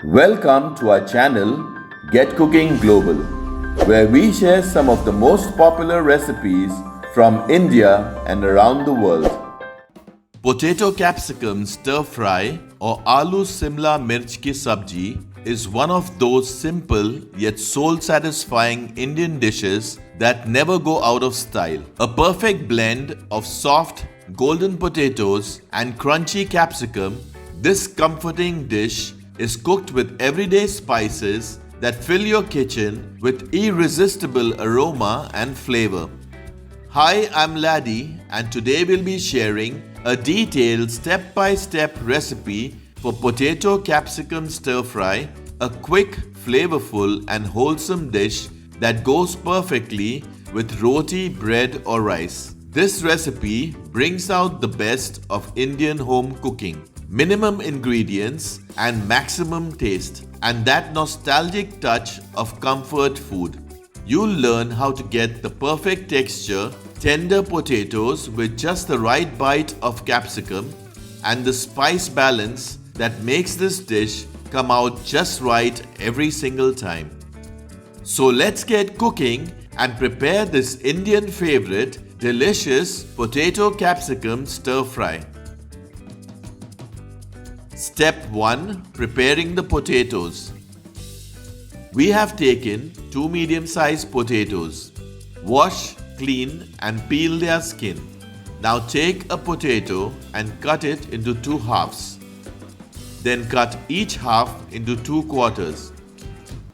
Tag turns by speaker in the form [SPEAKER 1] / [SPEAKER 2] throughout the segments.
[SPEAKER 1] Welcome to our channel Get Cooking Global, where we share some of the most popular recipes from India and around the world. Potato capsicum stir fry or Aloo Shimla Mirch ki sabji is one of those simple yet soul-satisfying Indian dishes that never go out of style. A perfect blend of soft, golden potatoes and crunchy capsicum, this comforting dish is cooked with everyday spices that fill your kitchen with irresistible aroma and flavor. Hi, I'm Laddie, and today we'll be sharing a detailed step-by-step recipe for potato capsicum stir fry, a quick, flavorful and wholesome dish that goes perfectly with roti, bread or rice. This recipe brings out the best of Indian home cooking. Minimum ingredients and maximum taste, and that nostalgic touch of comfort food. You'll learn how to get the perfect texture, tender potatoes with just the right bite of capsicum, and the spice balance that makes this dish come out just right every single time. So let's get cooking and prepare this Indian favorite, delicious potato capsicum stir fry. Step 1. Preparing the potatoes. We have taken 2 medium-sized potatoes. Wash, clean and peel their skin. Now take a potato and cut it into 2 halves. Then cut each half into 2 quarters.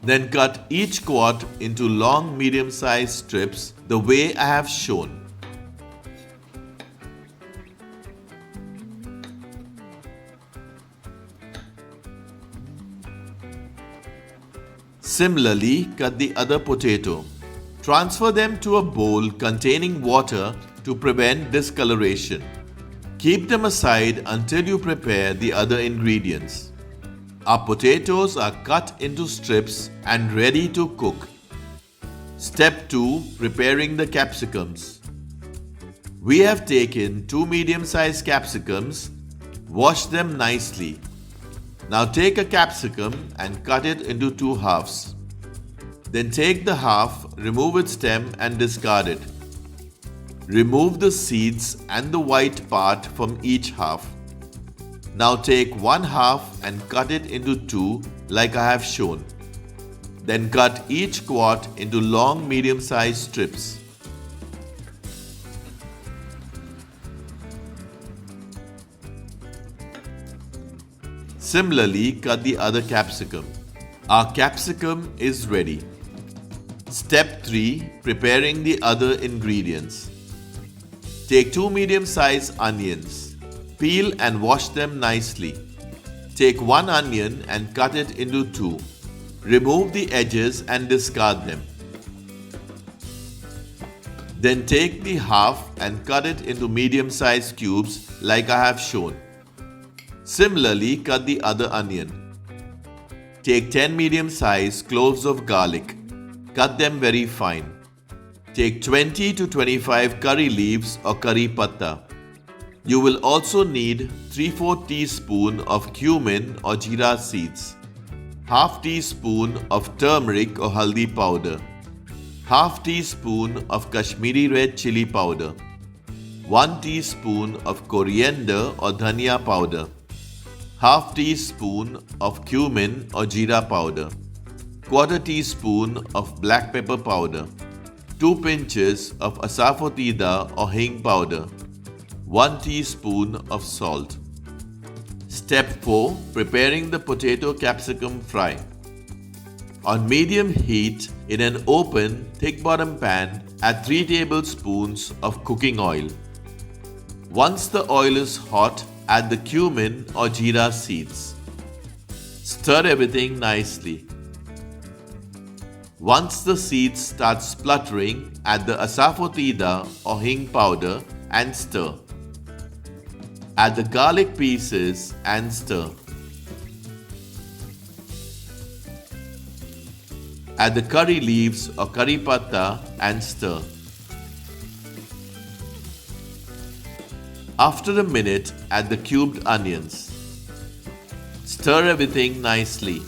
[SPEAKER 1] Then cut each quart into long medium-sized strips the way I have shown. Similarly, cut the other potato. Transfer them to a bowl containing water to prevent discoloration. Keep them aside until you prepare the other ingredients. Our potatoes are cut into strips and ready to cook. Step 2. Preparing the capsicums. We have taken 2 medium-sized capsicums. Wash them nicely. Now take a capsicum and cut it into 2 halves. Then take the half, remove its stem and discard it. Remove the seeds and the white part from each half. Now take 1 half and cut it into 2 like I have shown. Then cut each quart into long medium-sized strips. Similarly, cut the other capsicum. Our capsicum is ready. Step 3. Preparing the other ingredients. Take 2 medium-sized onions. Peel and wash them nicely. Take 1 onion and cut it into 2. Remove the edges and discard them. Then take the half and cut it into medium-sized cubes like I have shown. Similarly, cut the other onion. Take 10 medium-sized cloves of garlic. Cut them very fine. Take 20 to 25 curry leaves or curry patta. You will also need 3/4 teaspoon of cumin or jeera seeds, half teaspoon of turmeric or haldi powder, half teaspoon of Kashmiri red chili powder, 1 teaspoon of coriander or dhania powder, half teaspoon of cumin or jeera powder, 1/4 teaspoon of black pepper powder, 2 pinches of asafoetida or hing powder, 1 teaspoon of salt. Step 4. Preparing the potato capsicum fry. On medium heat in an open, thick bottom pan, add 3 tablespoons of cooking oil. Once the oil is hot, add the cumin or jeera seeds. Stir everything nicely. Once the seeds start spluttering, add the asafoetida or hing powder and stir. Add the garlic pieces and stir. Add the curry leaves or curry patta and stir. After a minute, add the cubed onions. Stir everything nicely.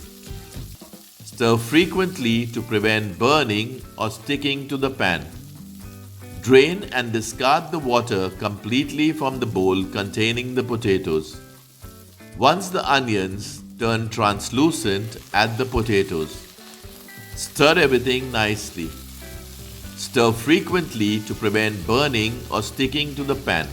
[SPEAKER 1] Stir frequently to prevent burning or sticking to the pan. Drain and discard the water completely from the bowl containing the potatoes. Once the onions turn translucent, add the potatoes. Stir everything nicely. Stir frequently to prevent burning or sticking to the pan.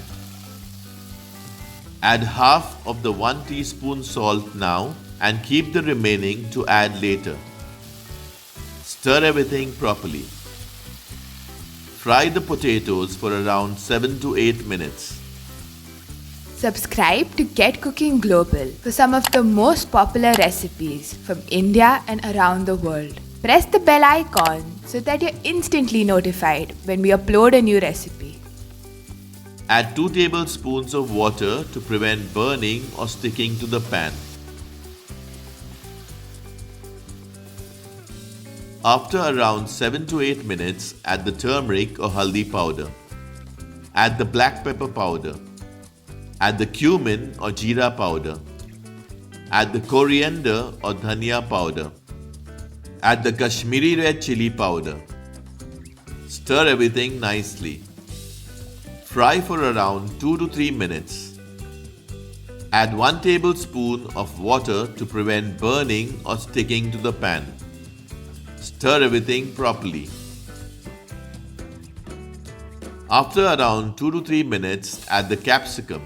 [SPEAKER 1] Add half of the 1 teaspoon salt now and keep the remaining to add later. Stir everything properly. Fry the potatoes for around 7 to 8 minutes.
[SPEAKER 2] Subscribe to Get Cooking Global for some of the most popular recipes from India and around the world. Press the bell icon so that you're instantly notified when we upload a new recipe.
[SPEAKER 1] Add 2 tablespoons of water to prevent burning or sticking to the pan. After around 7 to 8 minutes, add the turmeric or haldi powder. Add the black pepper powder. Add the cumin or jeera powder. Add the coriander or dhania powder. Add the Kashmiri red chili powder. Stir everything nicely. Fry for around 2 to 3 minutes. Add 1 tablespoon of water to prevent burning or sticking to the pan. Stir everything properly. After around 2 to 3 minutes, add the capsicum.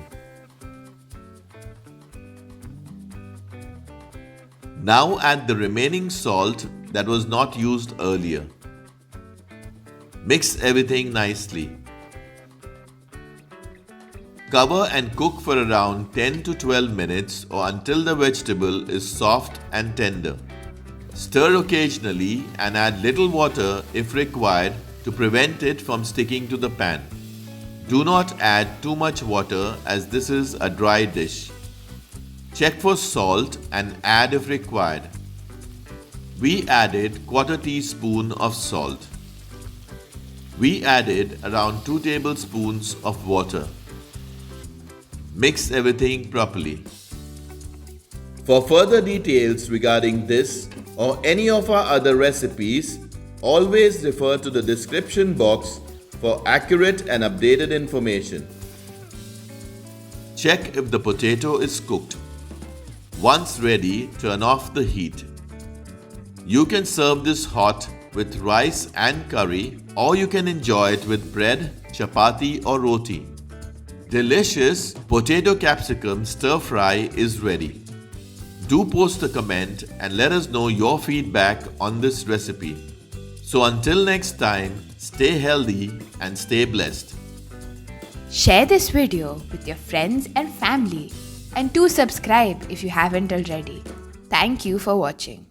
[SPEAKER 1] Now add the remaining salt that was not used earlier. Mix everything nicely. Cover and cook for around 10 to 12 minutes or until the vegetable is soft and tender. Stir occasionally and add little water if required to prevent it from sticking to the pan. Do not add too much water as this is a dry dish. Check for salt and add if required. We added 1/4 teaspoon of salt. We added around 2 tablespoons of water. Mix everything properly. For further details regarding this or any of our other recipes, always refer to the description box for accurate and updated information. Check if the potato is cooked. Once ready, turn off the heat. You can serve this hot with rice and curry, or you can enjoy it with bread, chapati or roti. Delicious potato capsicum stir fry is ready. Do post a comment and let us know your feedback on this recipe. So until next time, stay healthy and stay blessed.
[SPEAKER 2] Share this video with your friends and family, and do subscribe if you haven't already. Thank you for watching.